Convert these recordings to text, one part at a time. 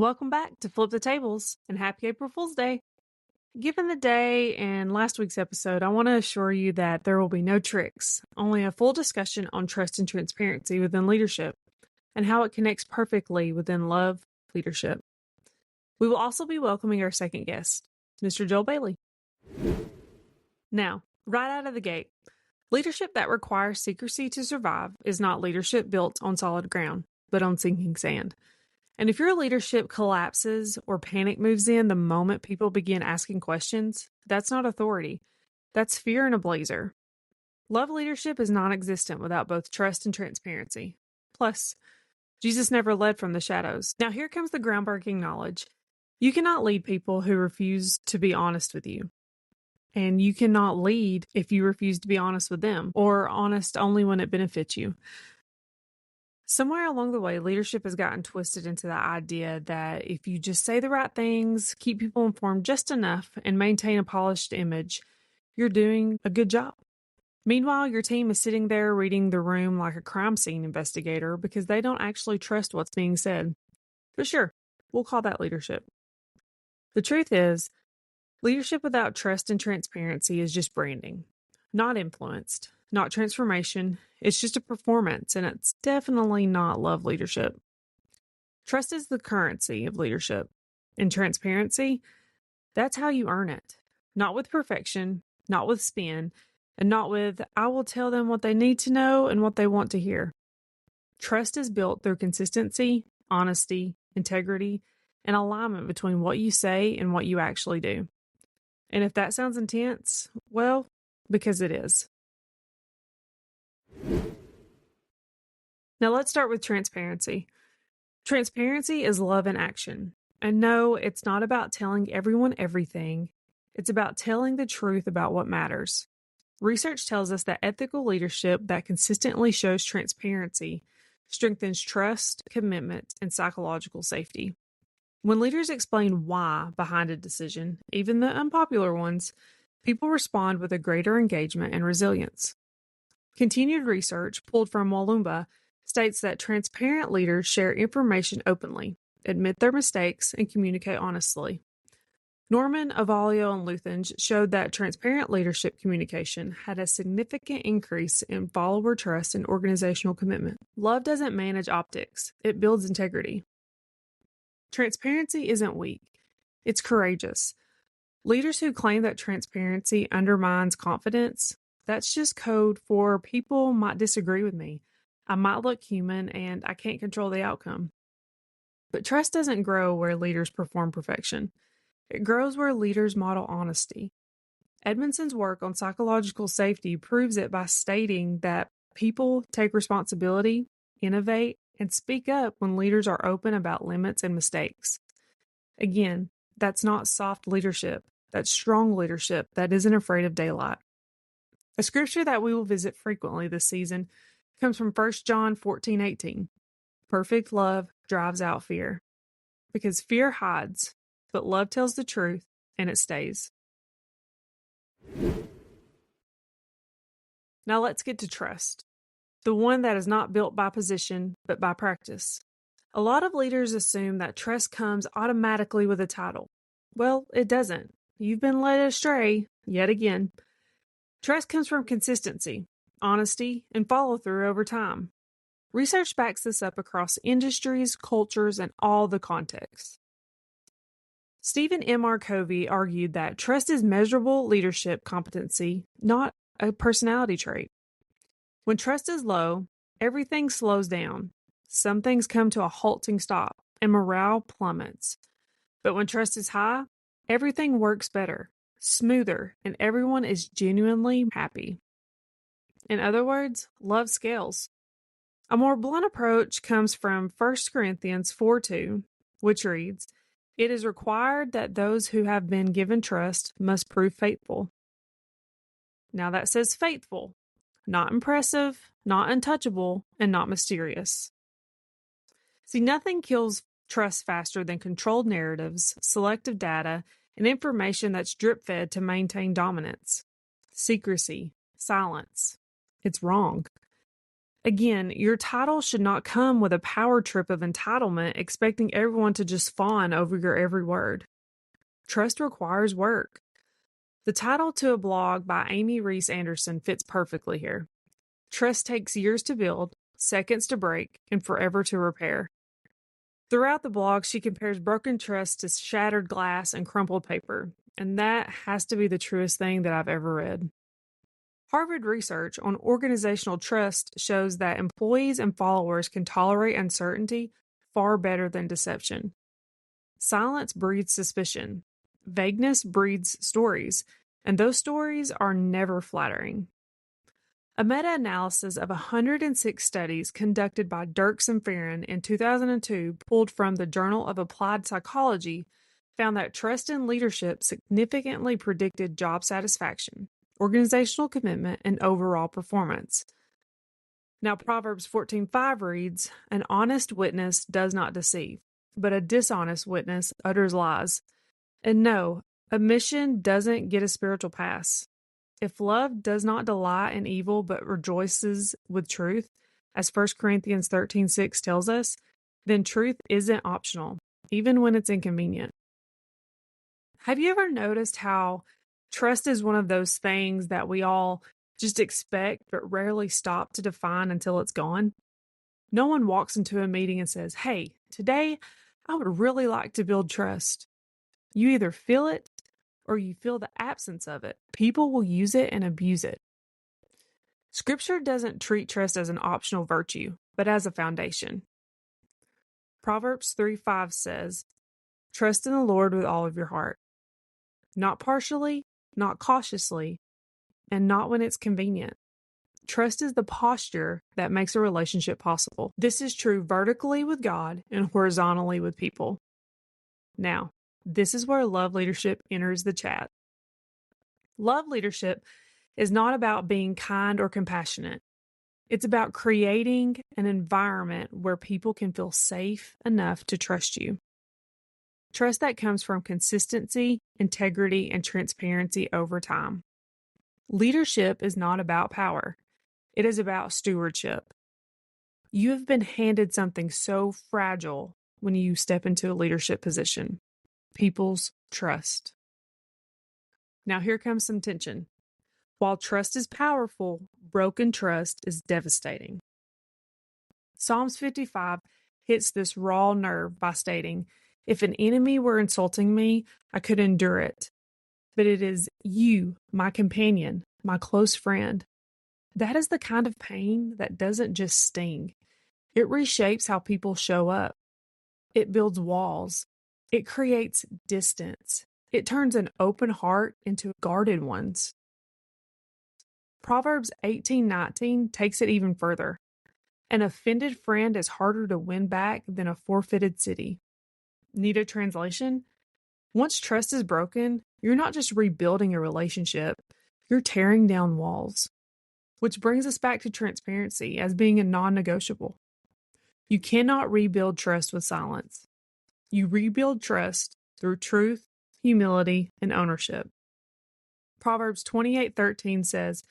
Welcome back to Flip the Tables and happy April Fool's Day. Given the day and last week's episode, I want to assure you that there will be no tricks, only a full discussion on trust and transparency within leadership and how it connects perfectly within love leadership. We will also be welcoming our second guest, Mr. Joel Bailey. Now, right out of the gate, leadership that requires secrecy to survive is not leadership built on solid ground, but on sinking sand. And if your leadership collapses or panic moves in the moment people begin asking questions, that's not authority. That's fear in a blazer. Love leadership is non-existent without both trust and transparency. Plus, Jesus never led from the shadows. Now here comes the groundbreaking knowledge. You cannot lead people who refuse to be honest with you. And you cannot lead if you refuse to be honest with them, or honest only when it benefits you. Somewhere along the way, leadership has gotten twisted into the idea that if you just say the right things, keep people informed just enough, and maintain a polished image, you're doing a good job. Meanwhile, your team is sitting there reading the room like a crime scene investigator because they don't actually trust what's being said. But sure, we'll call that leadership. The truth is, leadership without trust and transparency is just branding, not influenced, not transformation. It's just a performance, and it's definitely not love leadership. Trust is the currency of leadership, and transparency, that's how you earn it. Not with perfection, not with spin, and not with, I will tell them what they need to know and what they want to hear. Trust is built through consistency, honesty, integrity, and alignment between what you say and what you actually do. And if that sounds intense, well, because it is. Now let's start with transparency. Transparency is love in action. And no, it's not about telling everyone everything. It's about telling the truth about what matters. Research tells us that ethical leadership that consistently shows transparency strengthens trust, commitment, and psychological safety. When leaders explain why behind a decision, even the unpopular ones, people respond with a greater engagement and resilience. Continued research pulled from Walloomba states that transparent leaders share information openly, admit their mistakes, and communicate honestly. Norman, Avalio, and Luthens showed that transparent leadership communication had a significant increase in follower trust and organizational commitment. Love doesn't manage optics, it builds integrity. Transparency isn't weak, it's courageous. Leaders who claim that transparency undermines confidence, that's just code for people might disagree with me. I might look human and I can't control the outcome. But trust doesn't grow where leaders perform perfection. It grows where leaders model honesty. Edmondson's work on psychological safety proves it by stating that people take responsibility, innovate, and speak up when leaders are open about limits and mistakes. Again, that's not soft leadership. That's strong leadership that isn't afraid of daylight. A scripture that we will visit frequently this season comes from 1 John 14:18. Perfect love drives out fear. Because fear hides, but love tells the truth, and it stays. Now let's get to trust. The one that is not built by position, but by practice. A lot of leaders assume that trust comes automatically with a title. Well, it doesn't. You've been led astray, yet again. Trust comes from consistency, honesty, and follow-through over time. Research backs this up across industries, cultures, and all the contexts. Stephen M.R. Covey argued that trust is measurable leadership competency, not a personality trait. When trust is low, everything slows down. Some things come to a halting stop, and morale plummets. But when trust is high, everything works better, smoother, and everyone is genuinely happy. In other words, love scales. A more blunt approach comes from 1 Corinthians 4:2, which reads, "It is required that those who have been given trust must prove faithful." Now that says faithful, not impressive, not untouchable, and not mysterious. See, nothing kills trust faster than controlled narratives, selective data, and information that's drip-fed to maintain dominance. Secrecy, silence. It's wrong. Again, your title should not come with a power trip of entitlement, expecting everyone to just fawn over your every word. Trust requires work. The title to a blog by Amy Reese Anderson fits perfectly here. Trust takes years to build, seconds to break, and forever to repair. Throughout the blog, she compares broken trust to shattered glass and crumpled paper, and that has to be the truest thing that I've ever read. Harvard research on organizational trust shows that employees and followers can tolerate uncertainty far better than deception. Silence breeds suspicion. Vagueness breeds stories, and those stories are never flattering. A meta-analysis of 106 studies conducted by Dirks and Farron in 2002, pulled from the Journal of Applied Psychology, found that trust in leadership significantly predicted job satisfaction, organizational commitment, and overall performance. Now, Proverbs 14:5 reads, "An honest witness does not deceive, but a dishonest witness utters lies." And no, omission doesn't get a spiritual pass. If love does not delight in evil but rejoices with truth, as 1 Corinthians 13:6 tells us, then truth isn't optional, even when it's inconvenient. Have you ever noticed how trust is one of those things that we all just expect but rarely stop to define until it's gone? No one walks into a meeting and says, "Hey, today I would really like to build trust." You either feel it or you feel the absence of it. People will use it and abuse it. Scripture doesn't treat trust as an optional virtue, but as a foundation. Proverbs 3:5 says, "Trust in the Lord with all of your heart, not partially, not cautiously, and not when it's convenient." Trust is the posture that makes a relationship possible. This is true vertically with God and horizontally with people. Now, this is where love leadership enters the chat. Love leadership is not about being kind or compassionate. It's about creating an environment where people can feel safe enough to trust you. Trust that comes from consistency, integrity, and transparency over time. Leadership is not about power. It is about stewardship. You have been handed something so fragile when you step into a leadership position: people's trust. Now here comes some tension. While trust is powerful, broken trust is devastating. Psalms 55 hits this raw nerve by stating, "If an enemy were insulting me, I could endure it. But it is you, my companion, my close friend." That is the kind of pain that doesn't just sting. It reshapes how people show up. It builds walls. It creates distance. It turns an open heart into guarded ones. Proverbs 18:19 takes it even further. An offended friend is harder to win back than a forfeited city. Need a translation? Once trust is broken, you're not just rebuilding a relationship, you're tearing down walls. Which brings us back to transparency as being a non-negotiable. You cannot rebuild trust with silence. You rebuild trust through truth, humility, and ownership. Proverbs 28:13 says,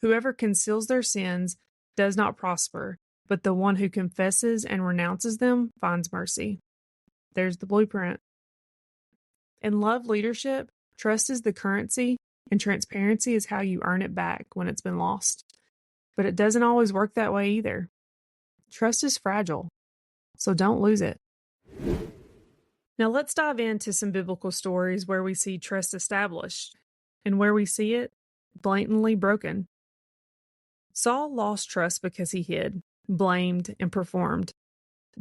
"Whoever conceals their sins does not prosper, but the one who confesses and renounces them finds mercy." There's the blueprint. In love leadership, trust is the currency, and transparency is how you earn it back when it's been lost. But it doesn't always work that way either. Trust is fragile, so don't lose it. Now let's dive into some biblical stories where we see trust established and where we see it blatantly broken. Saul lost trust because he hid, blamed, and performed.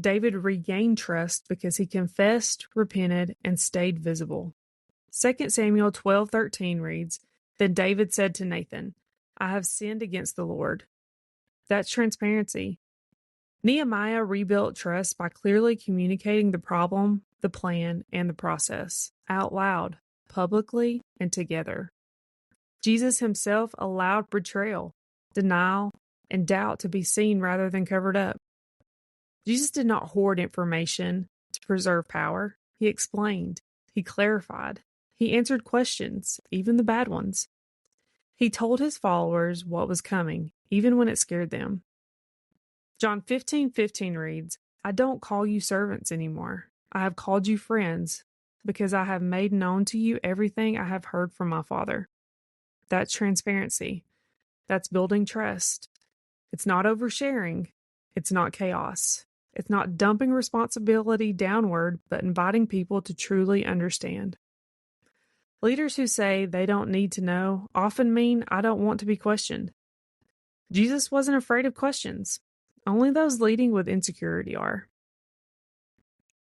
David regained trust because he confessed, repented, and stayed visible. 2 Samuel 12:13 reads, "Then David said to Nathan, I have sinned against the Lord." That's transparency. Nehemiah rebuilt trust by clearly communicating the problem, the plan, and the process out loud, publicly, and together. Jesus himself allowed betrayal, denial, and doubt to be seen rather than covered up. Jesus did not hoard information to preserve power. He explained. He clarified. He answered questions, even the bad ones. He told his followers what was coming, even when it scared them. John 15:15 reads, I don't call you servants anymore. I have called you friends because I have made known to you everything I have heard from my Father. That's transparency. That's building trust. It's not oversharing. It's not chaos. It's not dumping responsibility downward, but inviting people to truly understand. Leaders who say they don't need to know often mean I don't want to be questioned. Jesus wasn't afraid of questions. Only those leading with insecurity are.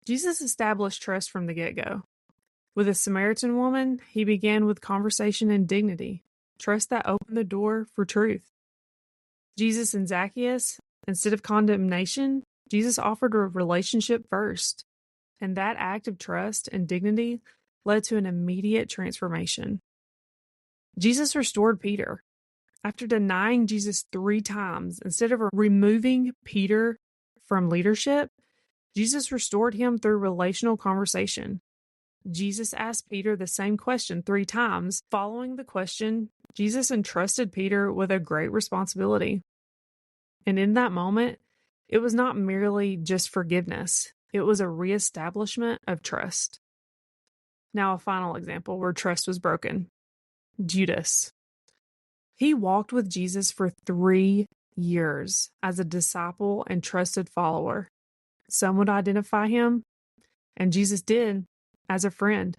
Jesus established trust from the get-go. With a Samaritan woman, he began with conversation and dignity, trust that opened the door for truth. Jesus and Zacchaeus, instead of condemnation, Jesus offered a relationship first, and that act of trust and dignity led to an immediate transformation. Jesus restored Peter. After denying Jesus 3 times, instead of removing Peter from leadership, Jesus restored him through relational conversation. Jesus asked Peter the same question 3 times. Following the question, Jesus entrusted Peter with a great responsibility. And in that moment, it was not merely just forgiveness. It was a reestablishment of trust. Now, a final example where trust was broken. Judas. He walked with Jesus for 3 years as a disciple and trusted follower. Some would identify him, and Jesus did, as a friend,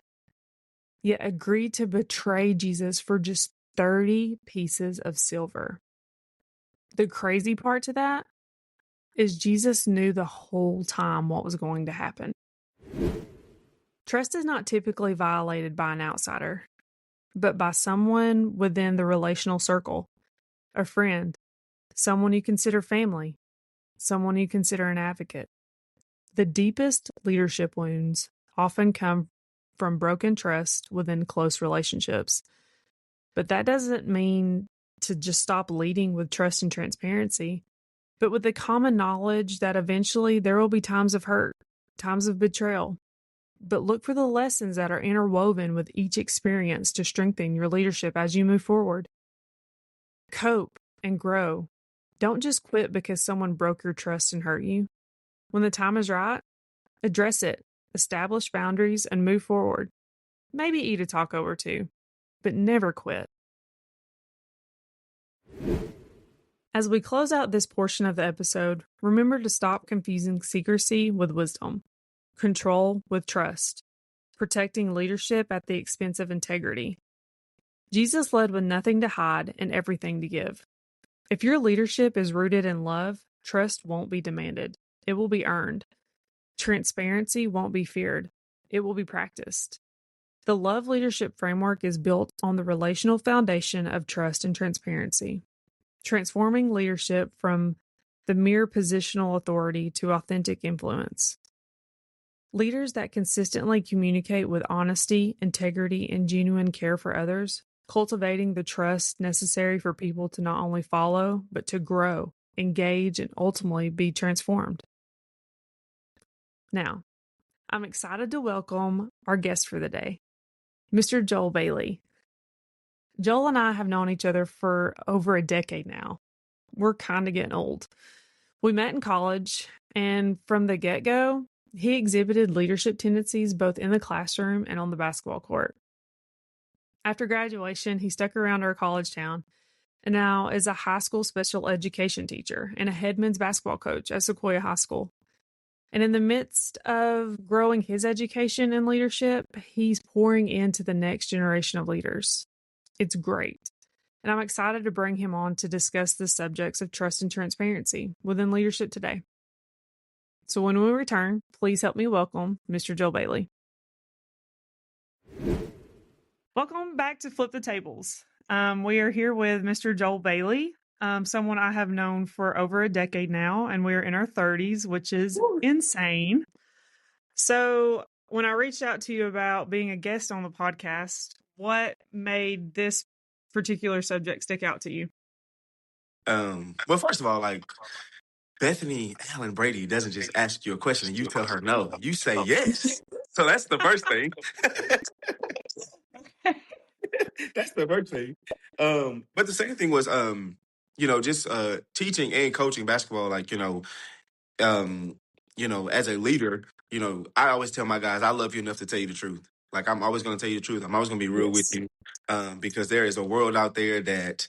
yet agreed to betray Jesus for just 30 pieces of silver. The crazy part to that is Jesus knew the whole time what was going to happen. Trust is not typically violated by an outsider, but by someone within the relational circle, a friend, someone you consider family, someone you consider an advocate. The deepest leadership wounds often come from broken trust within close relationships. But that doesn't mean to just stop leading with trust and transparency, but with the common knowledge that eventually there will be times of hurt, times of betrayal. But look for the lessons that are interwoven with each experience to strengthen your leadership as you move forward. Cope and grow. Don't just quit because someone broke your trust and hurt you. When the time is right, address it, establish boundaries, and move forward. Maybe eat a taco or two, but never quit. As we close out this portion of the episode, remember to stop confusing secrecy with wisdom, control with trust, protecting leadership at the expense of integrity. Jesus led with nothing to hide and everything to give. If your leadership is rooted in love, trust won't be demanded. It will be earned. Transparency won't be feared. It will be practiced. The Love Leadership Framework is built on the relational foundation of trust and transparency, transforming leadership from the mere positional authority to authentic influence. Leaders that consistently communicate with honesty, integrity, and genuine care for others, cultivating the trust necessary for people to not only follow, but to grow, engage, and ultimately be transformed. Now, I'm excited to welcome our guest for the day, Mr. Joel Bailey. Joel and I have known each other for over a decade now. We're kind of getting old. We met in college, and from the get-go, he exhibited leadership tendencies both in the classroom and on the basketball court. After graduation, he stuck around our college town and now is a high school special education teacher and a head men's basketball coach at Sequoia High School. And in the midst of growing his education and leadership, he's pouring into the next generation of leaders. It's great. And I'm excited to bring him on to discuss the subjects of trust and transparency within leadership today. So when we return, please help me welcome Mr. Joel Bailey. Welcome back to Flip the Tables. We are here with Mr. Joel Bailey, someone I have known for over a decade now, and we're in our 30s, which is insane. So when I reached out to you about being a guest on the podcast, what made this particular subject stick out to you? Well, first of all, Bethany Allen Brady doesn't just ask you a question and you tell her no. You say yes. So that's the first thing. That's the first thing. But the second thing was just teaching and coaching basketball, like, um, as a leader, I always tell my guys, I love you enough to tell you the truth. Like, I'm always going to tell you the truth. I'm always going to be real with Yes. you, because there is a world out there that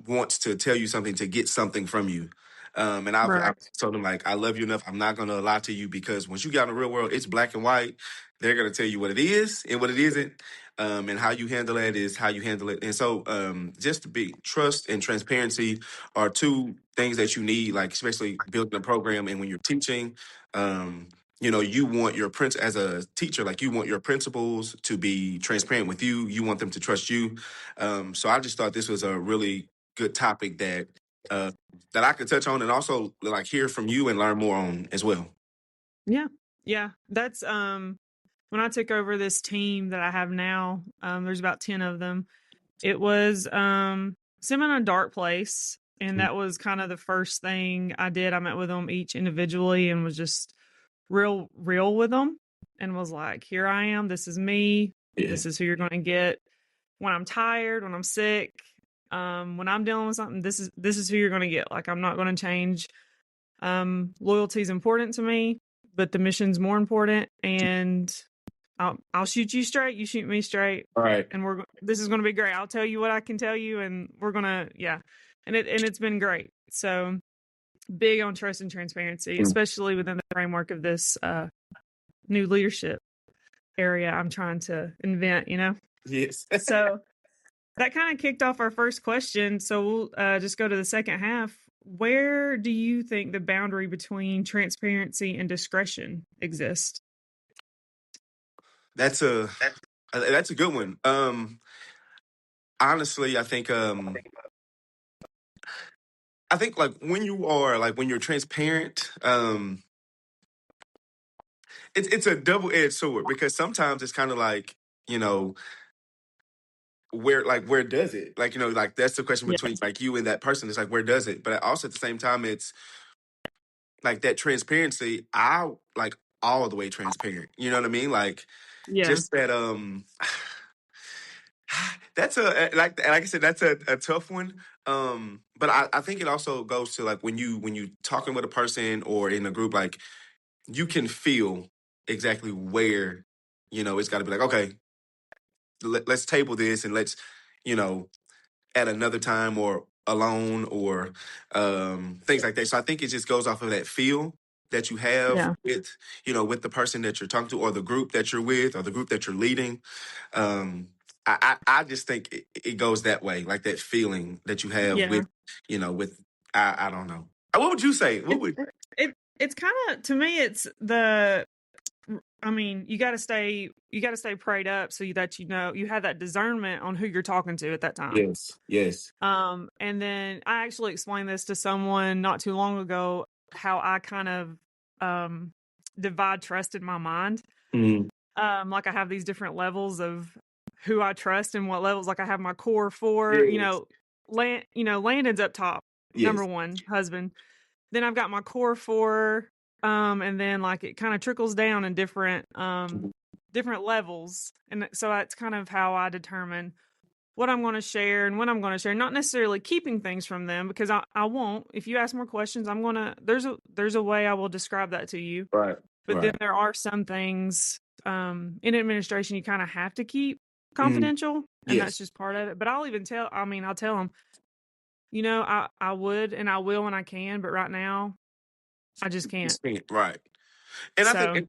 wants to tell you something to get something from you. And I've Right. told them, like, I love you enough. I'm not going to lie to you, because once you get out in the real world, it's black and white. They're going to tell you what it is and what it isn't. And how you handle it is how you handle it. And so, just to be trust and transparency are two things that you need, like, especially building a program. And when you're teaching, you want your as a teacher, like, you want your principals to be transparent with you. You want them to trust you. So I just thought this was a really good topic uh, that I could touch on, and also, like, hear from you and learn more on as well. Yeah. Yeah. That's when I took over this team that I have now, there's about 10 of them. It was some in a dark place. And that was kind of the first thing I did. I met with them each individually and was just real with them and was like, here I am. This is me. Yeah. This is who you're going to get when I'm tired, when I'm sick, when I'm dealing with something. This is who you're going to get. Like, I'm not going to change. Loyalty is important to me, but the mission's more important. And I'll shoot you straight. You shoot me straight, All right. and this is going to be great. I'll tell you what I can tell you, and we're gonna and it's been great. So big on trust and transparency, especially within the framework of this new leadership area I'm trying to invent. Yes. So that kind of kicked off our first question. So we'll just go to the second half. Where do you think the boundary between transparency and discretion exists? That's a good one. Honestly, I think, like, when you're transparent, it's a double-edged sword, because sometimes it's kind of like, you know, where does it? Like, like, that's the question Yeah. between, like, you and that person. It's like, where does it? But also, at the same time, it's like that transparency, I like all the way transparent. You know what I mean? Like, Yeah. just that that's like I said, that's a tough one. But I think it also goes to, like, when you talking with a person or in a group, like, you can feel exactly where, it's got to be like, okay, let's table this, and let's, you know at another time, or alone, or things like that. So I think it just goes off of that feel that you have Yeah. with the person that you're talking to, or the group that you're with, or the group that you're leading. I just think it goes that way, like that feeling that you have Yeah. with I don't know. What would you say? What It would it's kind of, to me, it's the I mean, you got to stay prayed up so that you have that discernment on who you're talking to at that time. Yes, yes. And then I actually explained this to someone not too long ago, how I kind of divide trust in my mind. Mm, Like, I have these different levels of who I trust and what levels. Like, I have my core four, yes, Landon's up top, number yes. one, husband. Then I've got my core four, and then, like, it kind of trickles down in different levels, and so that's kind of how I determine what I'm going to share and when I'm going to share. Not necessarily keeping things from them, because I won't. If you ask more questions, I'm gonna there's a way I will describe that to you. Right, But then right. there are some things in administration you kind of have to keep Mm, confidential, and that's yes. just part of it. But I'll even I'll tell them, I would and I will when I can, but right now I just can't. Right. And I think, So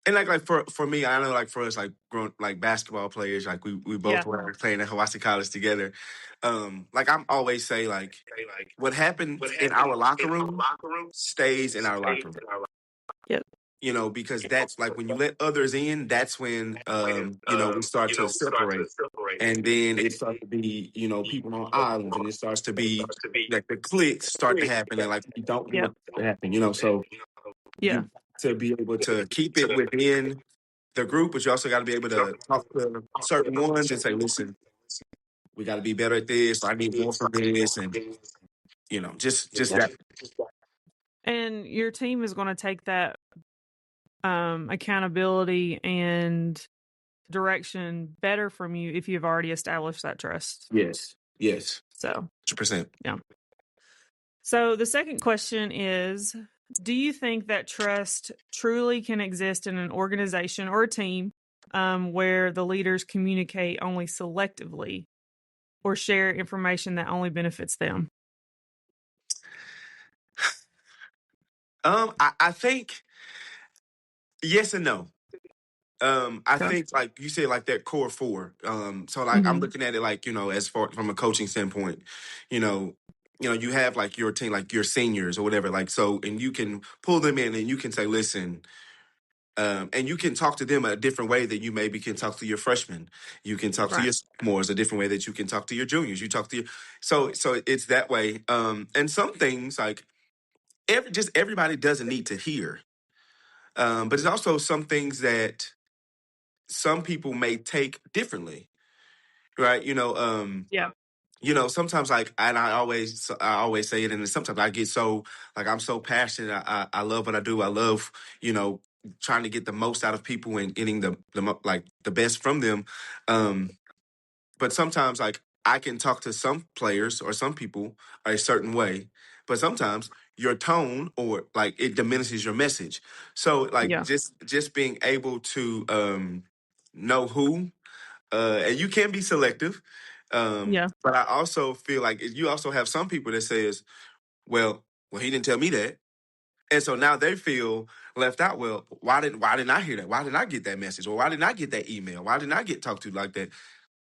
and like for me, I know, like, for us, like, grown, like, basketball players, like, we both yeah, were playing at Hawaii College together. Like, I'm always say, like, what happens in our locker room stays in our locker room. yep, Because that's, like, when you let others in, that's when we start to separate. And then it starts to be, people on islands, and it starts to be like the cliques start to happen, and, like, we don't yep, want that to happen, so yeah, you to be able to keep it within the group, but you also got to be able to talk to certain ones and say, listen, we got to be better at this. I need more from this. And, just yep. that. And your team is going to take that accountability and direction better from you if you've already established that trust. Yes. Yes. So, 100%. yeah. So the second question is, do you think that trust truly can exist in an organization or a team where the leaders communicate only selectively or share information that only benefits them? I think yes and no. I Okay. think like you said, like that core four. So like I'm Hmm. looking at it like, as far from a coaching standpoint, you know, you have like your team, like your seniors or whatever, like so, and you can pull them in and you can say, listen, and you can talk to them a different way than you maybe can talk to your freshmen. You can talk to Right. your sophomores a different way that you can talk to your juniors. You talk to your so it's that way. And some things like just everybody doesn't need to hear. But there's also some things that some people may take differently, right? Yeah. Sometimes like, and I always say it, and then sometimes I get so like I'm so passionate. I love what I do. I love you know trying to get the most out of people and getting like the best from them. Um, but sometimes like I can talk to some players or some people a certain way, but sometimes your tone or like it diminishes your message. So like Yeah. just being able to know who and you can be selective. Yeah. But I also feel like you also have some people that says, well, he didn't tell me that. And so now they feel left out. Well, why didn't I hear that? Why didn't I get that message? Or why didn't I get that email? Why didn't I get talked to like that?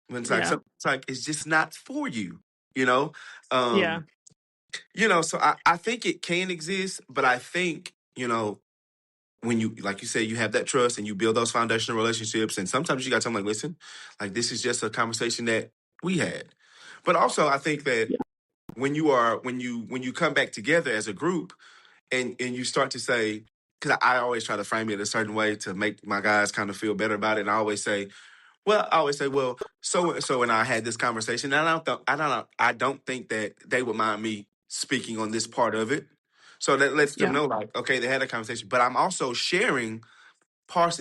When it's like Yeah. it's like it's just not for you, you know? Yeah. Um, so I think it can exist, but I think, when you like you said, you have that trust and you build those foundational relationships, and sometimes you got to tell them like, listen, like this is just a conversation that we had. But also I think that Yeah. when you come back together as a group and you start to say, because I always try to frame it a certain way to make my guys kind of feel better about it. And I always say, well, so and so and I had this conversation, and I don't think that they would mind me speaking on this part of it. So that lets them Yeah. know, like, okay, they had a conversation, but I'm also sharing parts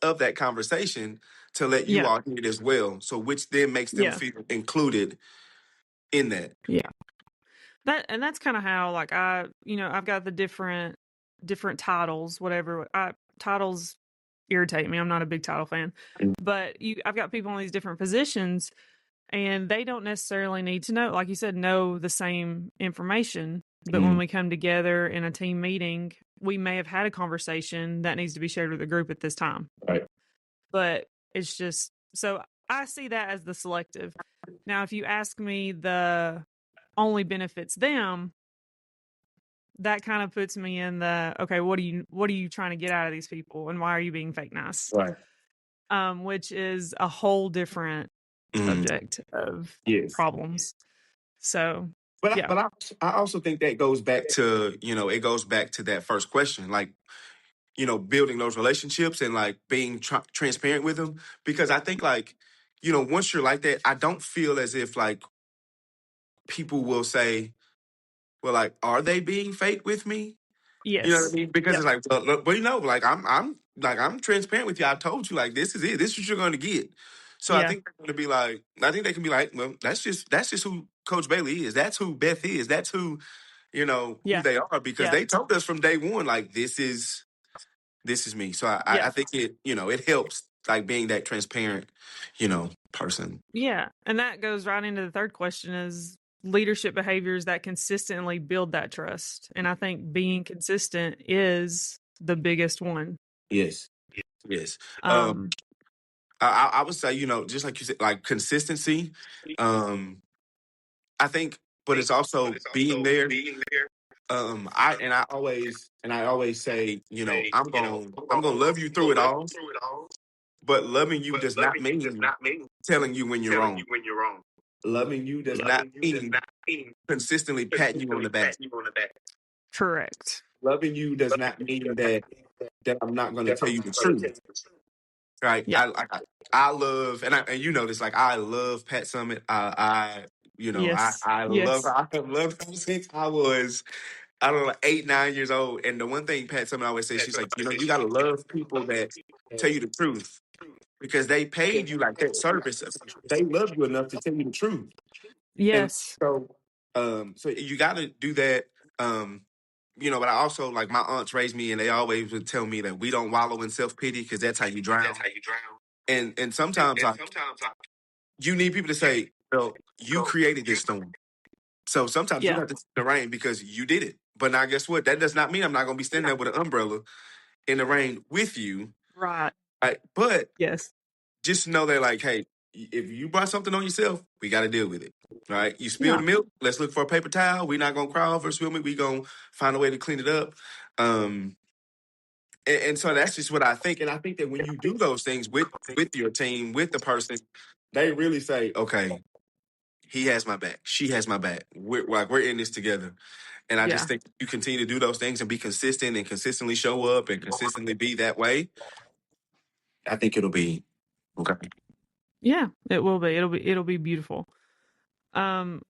of that conversation to let you Yeah. all hear it as well. So which then makes them Yeah. feel included in that. Yeah. That's kind of how like I've got the different titles, whatever. Titles irritate me. I'm not a big title fan. But I've got people in these different positions and they don't necessarily need to know, like you said, know the same information. But when Mm, we come together in a team meeting, we may have had a conversation that needs to be shared with the group at this time. right. But it's just so I see that as the selective. Now, if you ask me the only benefits them, that kind of puts me in the okay, what are you trying to get out of these people and why are you being fake nice? Right. Which is a whole different Mm, subject of yes. problems. So But I, yeah. but I also think that goes back to it goes back to that first question, like building those relationships and like being transparent with them, because I think like once you're like that, I don't feel as if like people will say, well, like, are they being fake with me? You know what I Yes. mean? Because Yep. it's like, well, look, but like I'm transparent with you. I told you like this is it. This is what you're going to get. So I Yeah. think they're going to be like, I think they can be like, well, that's just who Coach Bailey is. That's who Beth is. That's who Yeah. they are, because Yeah. they told us from day one like this is me. So I Yeah. think it helps like being that transparent person. Yeah. And that goes right into the third question is leadership behaviors that consistently build that trust. And I think being consistent is the biggest one. Yes. Yes. Um, Um I would say just like you said, like consistency. Um, I think, but it's also being there. I always say, I'm gonna love you through it all, but loving you does not mean telling you when you're wrong. Loving you does yeah. not mean consistently patting you on the back. Correct. Loving you does not mean that I'm not gonna tell you the truth. Right? Yeah. I love, and you know this, like I love Pat Summit. Yes. I love Yes. I have loved her since I was, I don't know, 8, 9 years old. And the one thing Pat Summit always says, she's like, you gotta love people that tell you the truth, because they paid you like that service. They love you enough to tell you the truth. And Yes. so you got to do that. Um, but I also like my aunts raised me, and they always would tell me that we don't wallow in self pity because that's how you drown. And sometimes like you need people to say, "Well, you created this storm." So sometimes you Yeah. have to take the rain because you did it. But now, guess what? That does not mean I'm not going to be standing there with an umbrella in the rain with you. Right. Right? But Yes. just know that, like, hey, if you brought something on yourself, we got to deal with it. Right? You spilled Yeah. milk. Let's look for a paper towel. We're not going to cry over spilled milk. We're going to find a way to clean it up. Um, and so that's just what I think. And I think that when you do those things with your team, with the person, they really say, okay, he has my back. She has my back. We're in this together. And I just Yeah. think you continue to do those things and be consistent and consistently show up and consistently be that way. I think it'll be okay. Yeah. It will be. It'll be beautiful.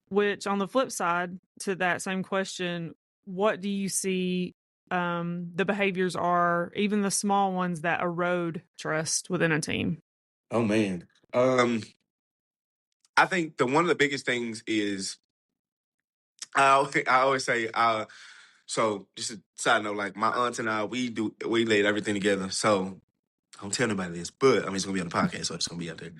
Which on the flip side to that same question, what do you see the behaviors are, even the small ones that erode trust within a team? Oh man. I think one of the biggest things is I always say so just a side note, like my aunt and I we laid everything together. So don't tell nobody this, but I mean it's gonna be on the podcast, so it's gonna be out there.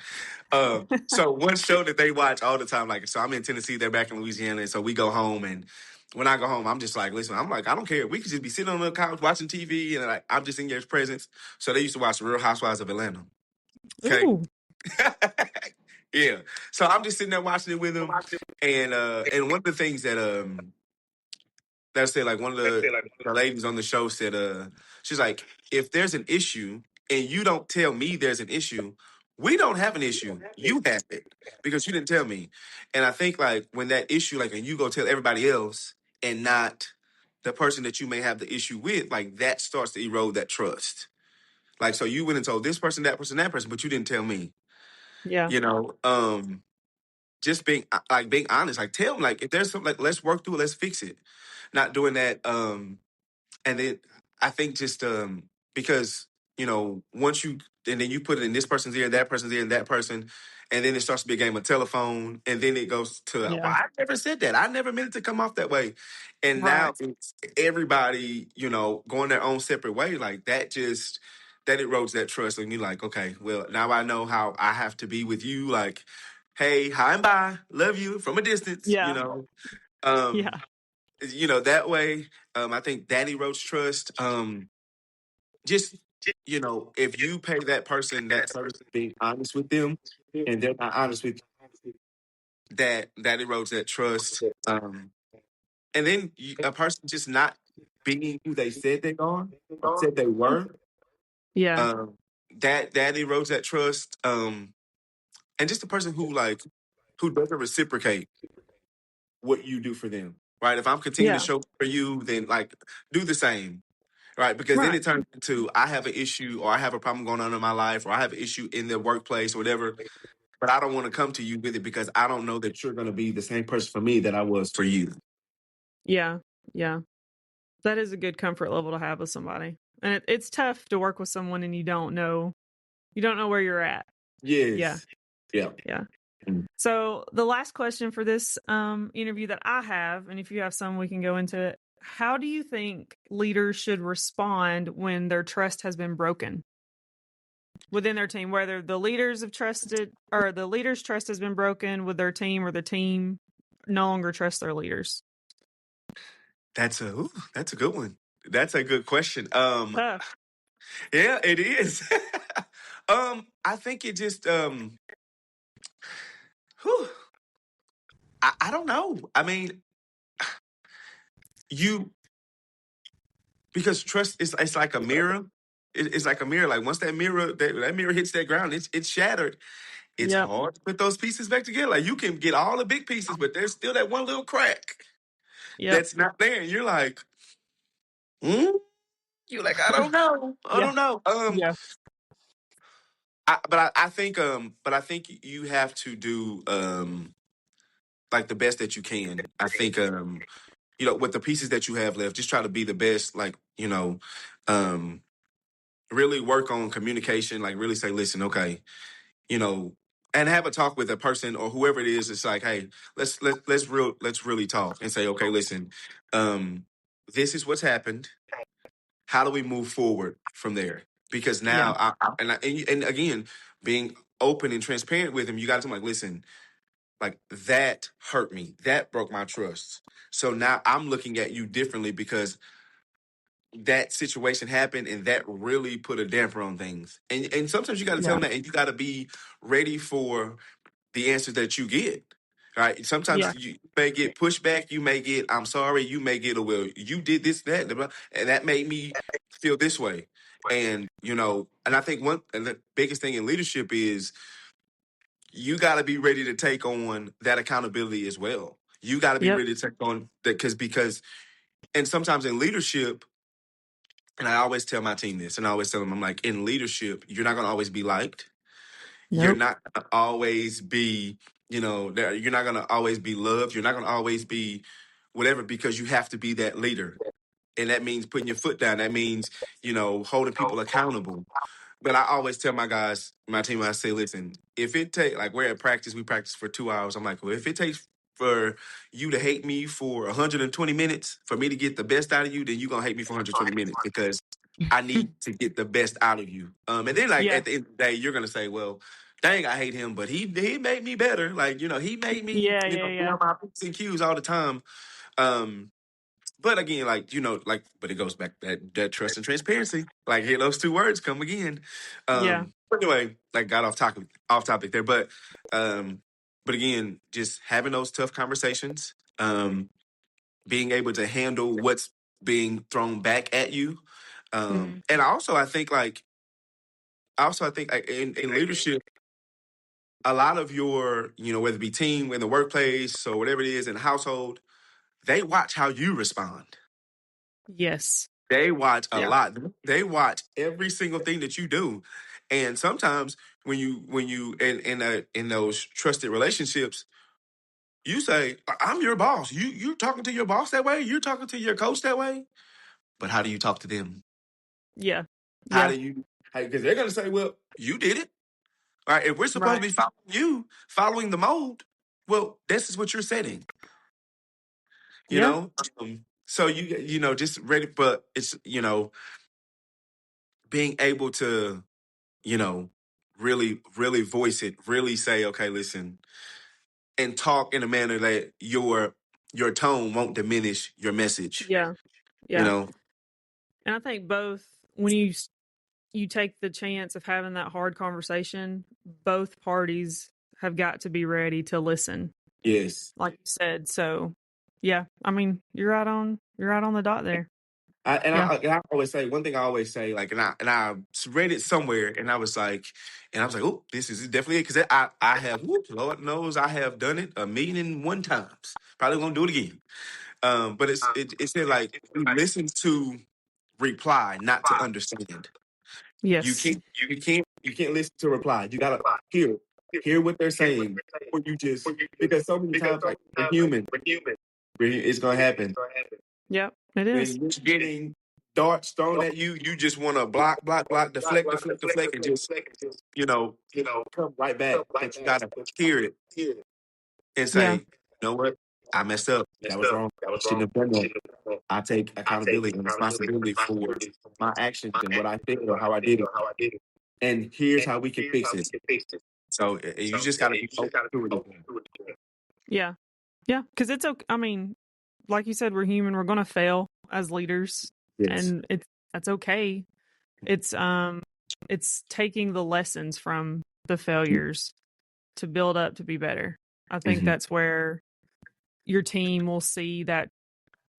So one show that they watch all the time, like, so I'm in Tennessee, they're back in Louisiana, and so we go home, and when I go home, I'm just like, listen, I'm like, I don't care. We could just be sitting on the couch watching TV, and like, I'm just in your presence. So they used to watch The Real Housewives of Atlanta. Okay. Ooh. Yeah. So I'm just sitting there watching it with them, and one of the things that said, like one of the ladies on the show said, she's like, if there's an issue and you don't tell me there's an issue, we don't have an issue. You have it because you didn't tell me. And I think like when that issue, like, and you go tell everybody else and not the person that you may have the issue with, like that starts to erode that trust. Like, so you went and told this person, that person, but you didn't tell me, Yeah. you know, just being honest, like tell them, like, if there's something, like, let's work through it, let's fix it. Not doing that. And then I think just because once you and then you put it in this person's ear, that person's ear, and that person, and then it starts to be a game of telephone, and then it goes to, well, Yeah. I never said that. I never meant it to come off that way, and Right. now it's everybody going their own separate way. Like that erodes that trust, and you're like, okay, well now I know how I have to be with you. Like, hey, hi and bye, love you from a distance. Yeah. Um, Yeah. that way. I think Danny Roach trust. Just if you pay that person that service, being honest with them, and they're not honest with you, that erodes that trust. And then a person just not being who they said they are or said they were. Yeah. Um, that erodes that trust. And just a person who doesn't reciprocate what you do for them. Right. If I'm continuing to Yeah. show up for you, then like do the same. Right. Because then Right. it turns into I have an issue or I have a problem going on in my life or I have an issue in the workplace or whatever. But I don't want to come to you with it because I don't know that you're going to be the same person for me that I was for you. Yeah. Yeah. That is a good comfort level to have with somebody. And it's tough to work with someone and you don't know where you're at. Yeah. Yes. Yeah. Yeah. Mm. So the last question for this interview that I have, and if you have some, we can go into it. How do you think leaders should respond when their trust has been broken within their team? Whether the leaders have trusted or the leaders' trust has been broken with their team, or the team no longer trusts their leaders. That's a good one. That's a good question. Tough. Yeah, it is. I think it just whew, I don't know. I mean, you because trust is it's like a mirror. It's like a mirror. Like once that mirror hits that ground, it's shattered. It's Yep. hard to put those pieces back together. Like you can get all the big pieces, but there's still that one little crack Yep. that's not there. And you're like, hmm? You're like, I don't know. I Yeah. don't know. Yeah. But I think you have to do like the best that you can. I think with the pieces that you have left, just try to be the best. Like um, really work on communication. Like really say, listen, okay, you know. and have a talk with a person or whoever it is. It's like, hey, let's really talk and say, okay, listen, um, this is what's happened. How do we move forward from there? Because Yeah. now, and again, being open and transparent with him, you got to tell him like, listen, like that hurt me, that broke my trust. So now I'm looking at you differently because that situation happened and that really put a damper on things. And sometimes you got to tell Yeah. them that, and you got to be ready for the answers that you get. Right. Yeah. Sometimes you may get pushback. You may get, I'm sorry. You may get a, well, you did this, that, blah, blah, and that made me feel this way. And, and I think and the biggest thing in leadership is you got to be ready to take on that accountability as well. You got to be Yep. ready to take on that because, and sometimes in leadership, and I always tell my team this, and I always tell them, I'm like, in leadership, you're not going to always be liked. You're Nope. not gonna always be, you're not gonna always be loved. You're not gonna always be whatever because you have to be that leader. And that means putting your foot down. That means, holding people accountable. But I always tell my guys, my team, I say, listen, if it take like we're at practice, we practice for 2 hours. I'm like, well, if it takes for you to hate me for 120 minutes for me to get the best out of you, then you're gonna hate me for 120 minutes because I need to get the best out of you. And then like Yeah. at the end of the day, you're gonna say, well, dang, I hate him, but he made me better. Like, he made me, Yeah. Yeah. be Yeah. on my P's and Q's all the time. Um, but again, like, but it goes back that trust and transparency. Like, hear those two words come again. Yeah. But anyway, like got off topic there. But again, just having those tough conversations, being able to handle what's being thrown back at you. Mhm. And I think like in leadership, a lot of your, whether it be team in the workplace or whatever it is in the household, they watch how you respond. Yes. They watch a Yeah. lot. They watch every single thing that you do. And sometimes when you in those trusted relationships, you say, I'm your boss. You talking to your boss that way? You're talking to your coach that way? But how do you talk to them? Yeah. How Yeah. do you because they're gonna say, well, you did it. All right. If we're supposed Right. to be following the mold, well, this is what you're setting, you Yeah. know? So just ready, but it's being able to you know, really, really voice it, really say, okay, listen, and talk in a manner that your tone won't diminish your message. Yeah. You Yeah. know, And I think both when you take the chance of having that hard conversation, both parties have got to be ready to listen, yes. like you said. So, yeah, I mean, you're right on the dot there. Yeah. I always say one thing. I always say like, and I read it somewhere, and I was like, oh, this is definitely it because I have, Lord knows, I have done it 1,000,001 times. Probably gonna do it again. But it said like we listen to reply, not to understand. You Yes. can't listen to reply. You gotta hear hear what they're saying, or you just because so many times like we're human, it's gonna happen Yep. It is. when you're getting darts thrown at you. You just want to block, deflect, and just you know come right back. But you gotta hear it and say, Yeah. you know what, I messed up. That was wrong. I shouldn't have done that. I take accountability and responsibility for my actions and what I did or how I did it. And here's how we can fix it. So you just got to be open to it. Yeah. Yeah. Because it's okay. I mean, like you said, we're human. We're going to fail as leaders, Yes. and that's okay. It's it's taking the lessons from the failures to build up to be better. I think Mm-hmm. that's where your team will see that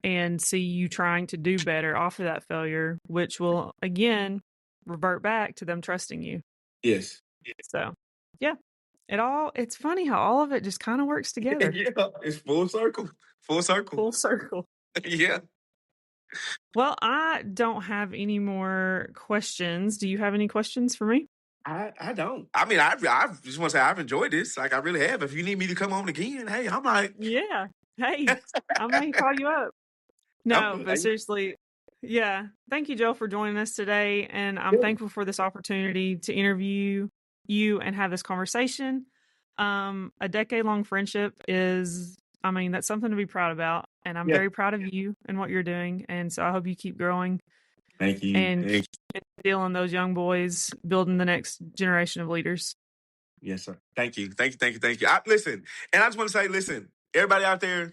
and see you trying to do better off of that failure, which will again revert back to them trusting you. Yes. So, yeah, it's funny how all of it just kind of works together. Yeah. It's full circle. Full circle. Full circle. Yeah. Well, I don't have any more questions. Do you have any questions for me? I don't. I mean, I just want to say I've enjoyed this. Like I really have. If you need me to come on again, hey, I'm like, Yeah. Hey, I may call you up. No, but I'm, seriously, yeah. Thank you, Joe, for joining us today. And I'm thankful for this opportunity to interview you and have this conversation. A decade-long friendship is, I mean, that's something to be proud about, and I'm Yeah. very proud of you and what you're doing, and so I hope you keep growing Thank you. and Thank keep you. instilling those young boys, building the next generation of leaders. Yes, sir. Thank you. Thank you. Thank you. Thank you. Listen, and I just want to say, listen, everybody out there,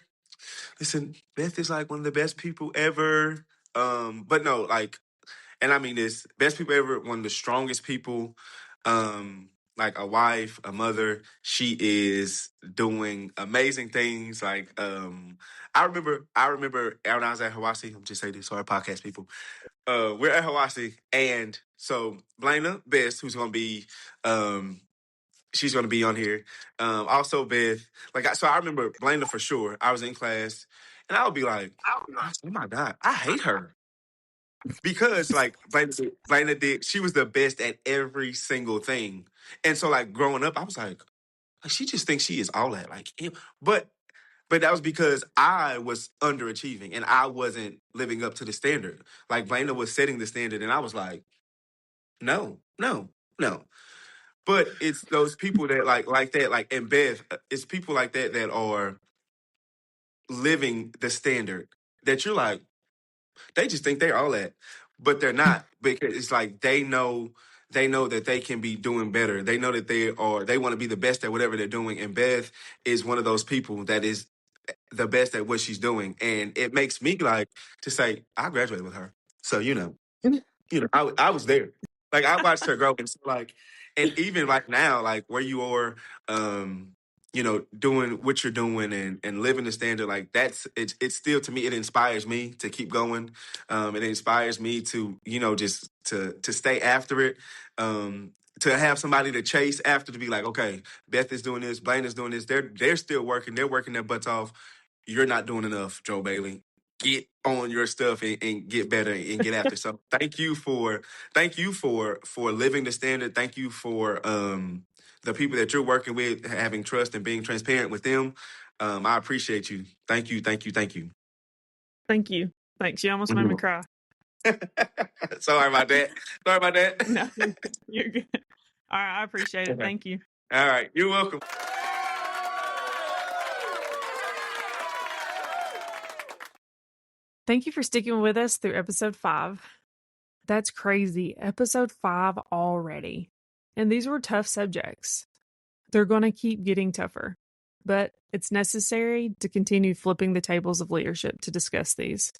listen, Beth is like one of the best people ever. But no, like, and I mean this, best people ever, one of the strongest people, like a wife, a mother. She is doing amazing things. Like, I remember when I was at Hawaii, I'm just saying this, sorry, podcast people. We're at Hawaii, and so Blana Best, who's gonna be she's gonna be on here. Also Beth, so I remember Blana for sure. I was in class and I would be like, oh my God, I hate her. Because like Blana did, she was the best at every single thing. And so like growing up, I was like she just thinks she is all that. But but that was because I was underachieving and I wasn't living up to the standard. Like Blana was setting the standard, and I was like, no, no, no. But it's those people that like that, like and Beth, it's people like that that are living the standard that you're like, they just think they're all that, but they're not, because it's like they know that they can be doing better. They know that they want to be the best at whatever they're doing. And Beth is one of those people that is the best at what she's doing. And it makes me like to say, I graduated with her. So, I was there. Like I watched her grow, and so like, and even like now, like where you are, doing what you're doing and living the standard, like it's still to me, it inspires me to keep going. It inspires me to just to stay after it. To have somebody to chase after, to be like, okay, Beth is doing this, Blaine is doing this. They're still working. They're working their butts off. You're not doing enough, Joe Bailey. Get on your stuff and get better and get after. So thank you for living the standard. Thank you for the people that you're working with, having trust and being transparent with them. I appreciate you. Thank you, thank you, thank you. Thank you. Thanks. You almost made me Mhm. cry. Sorry about that. Sorry about that. No, you're good. All right, I appreciate it. Okay. Thank you. All right, you're welcome. Thank you for sticking with us through episode 5. That's crazy. Episode 5 already. And these were tough subjects. They're going to keep getting tougher, but it's necessary to continue flipping the tables of leadership to discuss these.